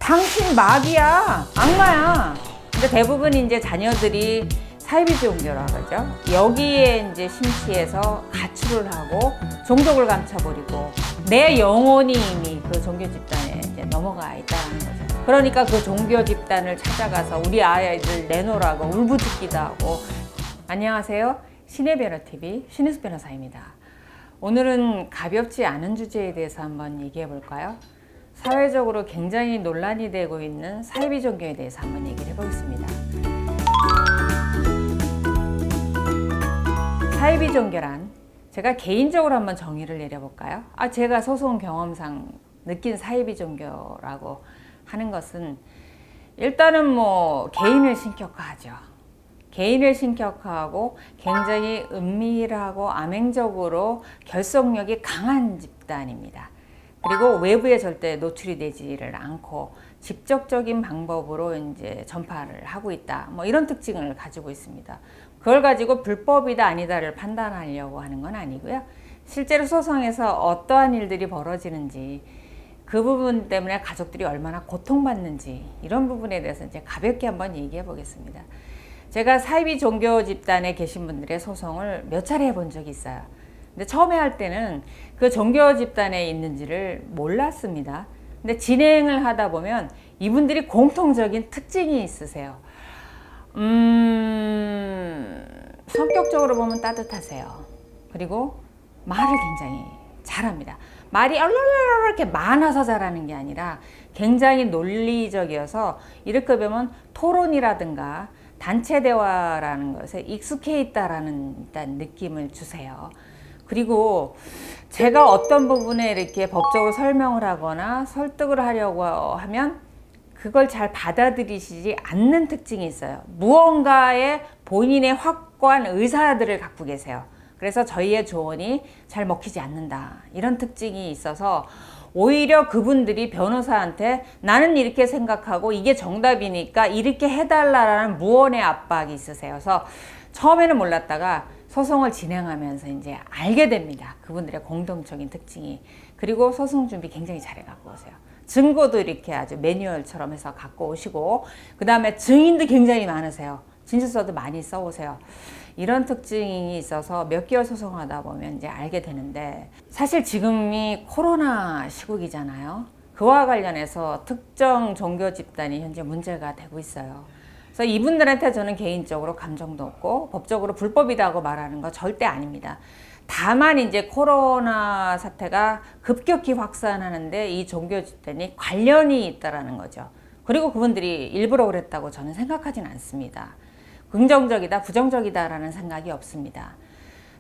당신 마귀야, 악마야. 근데 대부분 이제 자녀들이 사이비 종교라 그러죠. 여기에 이제 심취해서 가출을 하고 종족을 감춰버리고 내 영혼이 이미 그 종교 집단에 이제 넘어가 있다는 거죠. 그러니까 그 종교 집단을 찾아가서 우리 아이들 내놓으라고 울부짖기도 하고. 안녕하세요. 신의 변호TV 신혜숙 변호사입니다. 오늘은 가볍지 않은 주제에 대해서 한번 얘기해 볼까요? 사회적으로 굉장히 논란이 되고 있는 사이비 종교에 대해서 한번 얘기를 해보겠습니다. 사이비 종교란 제가 개인적으로 한번 정의를 내려볼까요? 제가 소송 경험상 느낀 사이비 종교라고 하는 것은 일단은 개인을 신격화하죠. 개인을 신격화하고 굉장히 은밀하고 암행적으로 결속력이 강한 집단입니다. 그리고 외부에 절대 노출이 되지를 않고 직접적인 방법으로 이제 전파를 하고 있다. 이런 특징을 가지고 있습니다. 그걸 가지고 불법이다 아니다를 판단하려고 하는 건 아니고요. 실제로 소송에서 어떠한 일들이 벌어지는지, 그 부분 때문에 가족들이 얼마나 고통받는지, 이런 부분에 대해서 이제 가볍게 한번 얘기해 보겠습니다. 제가 사이비 종교 집단에 계신 분들의 소송을 몇 차례 해본 적이 있어요. 근데 처음에 할 때는 그 종교 집단에 있는지를 몰랐습니다. 근데 진행을 하다 보면 이분들이 공통적인 특징이 있으세요. 성격적으로 보면 따뜻하세요. 그리고 말을 굉장히 잘합니다. 말이 이렇게 많아서 잘하는 게 아니라 굉장히 논리적이어서 이렇게 보면 토론이라든가 단체 대화라는 것에 익숙해 있다라는 일단 느낌을 주세요. 그리고 제가 어떤 부분에 이렇게 법적으로 설명을 하거나 설득을 하려고 하면 그걸 잘 받아들이시지 않는 특징이 있어요. 무언가에 본인의 확고한 의사들을 갖고 계세요. 그래서 저희의 조언이 잘 먹히지 않는다, 이런 특징이 있어서 오히려 그분들이 변호사한테 나는 이렇게 생각하고 이게 정답이니까 이렇게 해달라는 무언의 압박이 있으세요. 그래서 처음에는 몰랐다가 소송을 진행하면서 이제 알게 됩니다. 그분들의 공동적인 특징이. 그리고 소송 준비 굉장히 잘해 갖고 오세요. 증거도 이렇게 아주 매뉴얼처럼 해서 갖고 오시고, 그 다음에 증인도 굉장히 많으세요. 진술서도 많이 써오세요. 이런 특징이 있어서 몇 개월 소송하다 보면 이제 알게 되는데, 사실 지금이 코로나 시국이잖아요. 그와 관련해서 특정 종교 집단이 현재 문제가 되고 있어요. 그래서 이분들한테 저는 개인적으로 감정도 없고 법적으로 불법이라고 말하는 거 절대 아닙니다. 다만 이제 코로나 사태가 급격히 확산하는데 이 종교 집단이 관련이 있다라는 거죠. 그리고 그분들이 일부러 그랬다고 저는 생각하진 않습니다. 긍정적이다, 부정적이다라는 생각이 없습니다.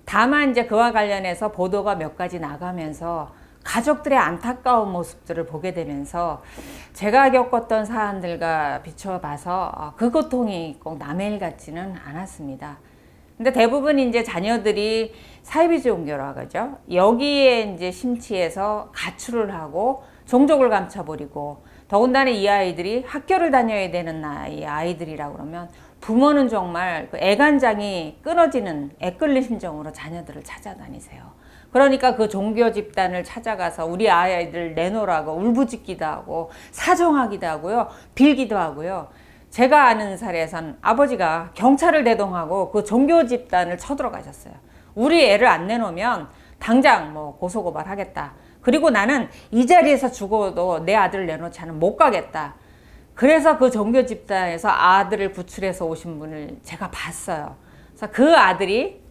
다만 이제 그와 관련해서 보도가 몇 가지 나가면서 가족들의 안타까운 모습들을 보게 되면서 제가 겪었던 사안들과 비춰봐서 그 고통이 꼭 남의 일 같지는 않았습니다. 근데 대부분 이제 자녀들이 사이비 종교라 그러죠. 여기에 이제 심취해서 가출을 하고 종족을 감춰버리고, 더군다나 이 아이들이 학교를 다녀야 되는 아이들이라고 그러면 부모는 정말 그 애간장이 끊어지는 애끓는 심정으로 자녀들을 찾아다니세요. 그러니까 그 종교 집단을 찾아가서 우리 아이들 내놓으라고 울부짖기도 하고 사정하기도 하고요, 빌기도 하고요. 제가 아는 사례에선 아버지가 경찰을 대동하고 그 종교 집단을 쳐들어가셨어요. 우리 애를 안 내놓으면 당장 고소고발 하겠다. 그리고 나는 이 자리에서 죽어도 내 아들을 내놓지 않으면 못 가겠다. 그래서 그 종교 집단에서 아들을 구출해서 오신 분을 제가 봤어요. 그래서 그 아들이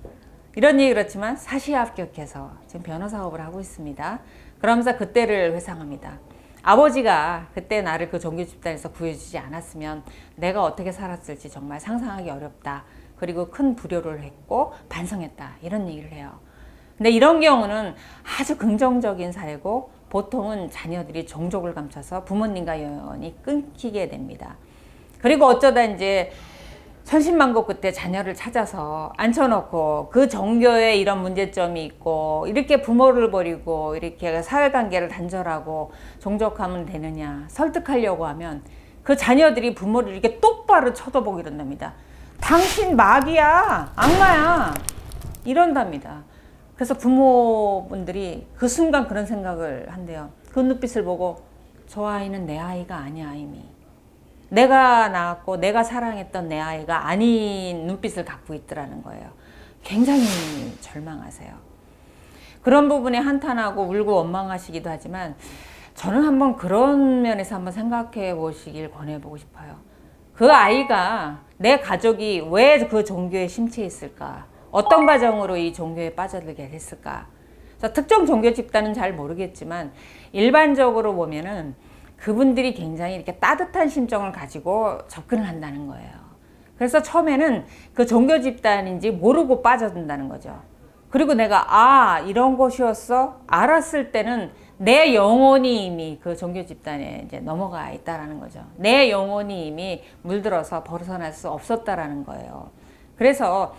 이런 얘기 그렇지만 사시에 합격해서 지금 변호사업을 하고 있습니다. 그러면서 그때를 회상합니다. 아버지가 그때 나를 그 종교 집단에서 구해주지 않았으면 내가 어떻게 살았을지 정말 상상하기 어렵다. 그리고 큰 불효를 했고 반성했다, 이런 얘기를 해요. 근데 이런 경우는 아주 긍정적인 사례고, 보통은 자녀들이 종족을 감춰서 부모님과 연이 끊기게 됩니다. 그리고 어쩌다 이제 천신만고 그때 자녀를 찾아서 앉혀놓고 그 종교에 이런 문제점이 있고 이렇게 부모를 버리고 이렇게 사회관계를 단절하고 종족하면 되느냐 설득하려고 하면 그 자녀들이 부모를 이렇게 똑바로 쳐다보고 이런답니다. 당신 마귀야, 악마야, 이런답니다. 그래서 부모분들이 그 순간 그런 생각을 한대요. 그 눈빛을 보고 저 아이는 내 아이가 아니야 이미. 내가 낳았고 내가 사랑했던 내 아이가 아닌 눈빛을 갖고 있더라는 거예요. 굉장히 절망하세요. 그런 부분에 한탄하고 울고 원망하시기도 하지만 저는 한번 그런 면에서 한번 생각해 보시길 권해보고 싶어요. 그 아이가 내 가족이 왜 그 종교에 심취했을까? 어떤 과정으로 이 종교에 빠져들게 됐을까? 특정 종교 집단은 잘 모르겠지만 일반적으로 보면은 그분들이 굉장히 이렇게 따뜻한 심정을 가지고 접근을 한다는 거예요. 그래서 처음에는 그 종교 집단인지 모르고 빠져든다는 거죠. 그리고 내가 이런 것이었어? 알았을 때는 내 영혼이 이미 그 종교 집단에 이제 넘어가 있다라는 거죠. 내 영혼이 이미 물들어서 벗어날 수 없었다라는 거예요. 그래서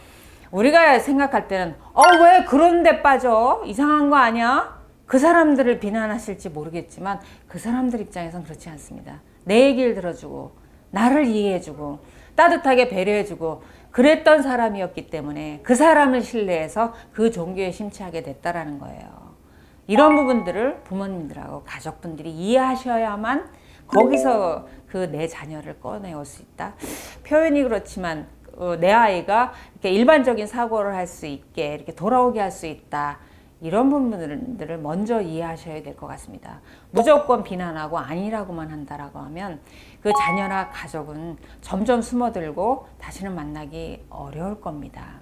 우리가 생각할 때는 왜 그런 데 빠져? 이상한 거 아니야? 그 사람들을 비난하실지 모르겠지만 그 사람들 입장에선 그렇지 않습니다. 내 얘기를 들어주고 나를 이해해주고 따뜻하게 배려해주고 그랬던 사람이었기 때문에 그 사람을 신뢰해서 그 종교에 심취하게 됐다라는 거예요. 이런 부분들을 부모님들하고 가족분들이 이해하셔야만 거기서 그 내 자녀를 꺼내올 수 있다. 표현이 그렇지만 내 아이가 이렇게 일반적인 사고를 할 수 있게 이렇게 돌아오게 할 수 있다. 이런 부분들을 먼저 이해하셔야 될 것 같습니다. 무조건 비난하고 아니라고만 한다라고 하면 그 자녀나 가족은 점점 숨어들고 다시는 만나기 어려울 겁니다.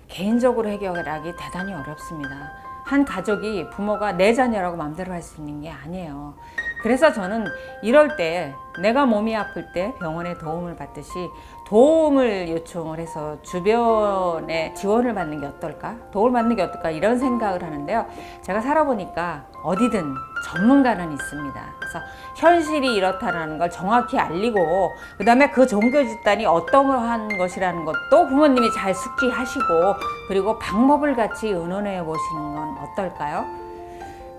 개인적으로 해결하기 대단히 어렵습니다. 한 가족이 부모가 내 자녀라고 마음대로 할 수 있는 게 아니에요. 그래서 저는 이럴 때 내가 몸이 아플 때 병원의 도움을 받듯이 도움을 요청을 해서 주변에 지원을 받는 게 어떨까? 도움을 받는 게 어떨까? 이런 생각을 하는데요. 제가 살아보니까 어디든 전문가는 있습니다. 그래서 현실이 이렇다는 걸 정확히 알리고 그 다음에 그 종교 집단이 어떠한 것이라는 것도 부모님이 잘 숙지하시고 그리고 방법을 같이 의논해 보시는 건 어떨까요?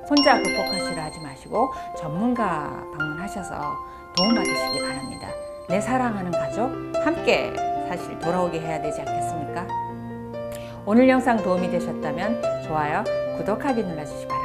혼자 극복하시라 하지 마시고 전문가 방문하셔서 도움받으시기 바랍니다. 내 사랑하는 가족 함께 사실 돌아오게 해야 되지 않겠습니까? 오늘 영상 도움이 되셨다면 좋아요, 구독하기 눌러주시기 바랍니다.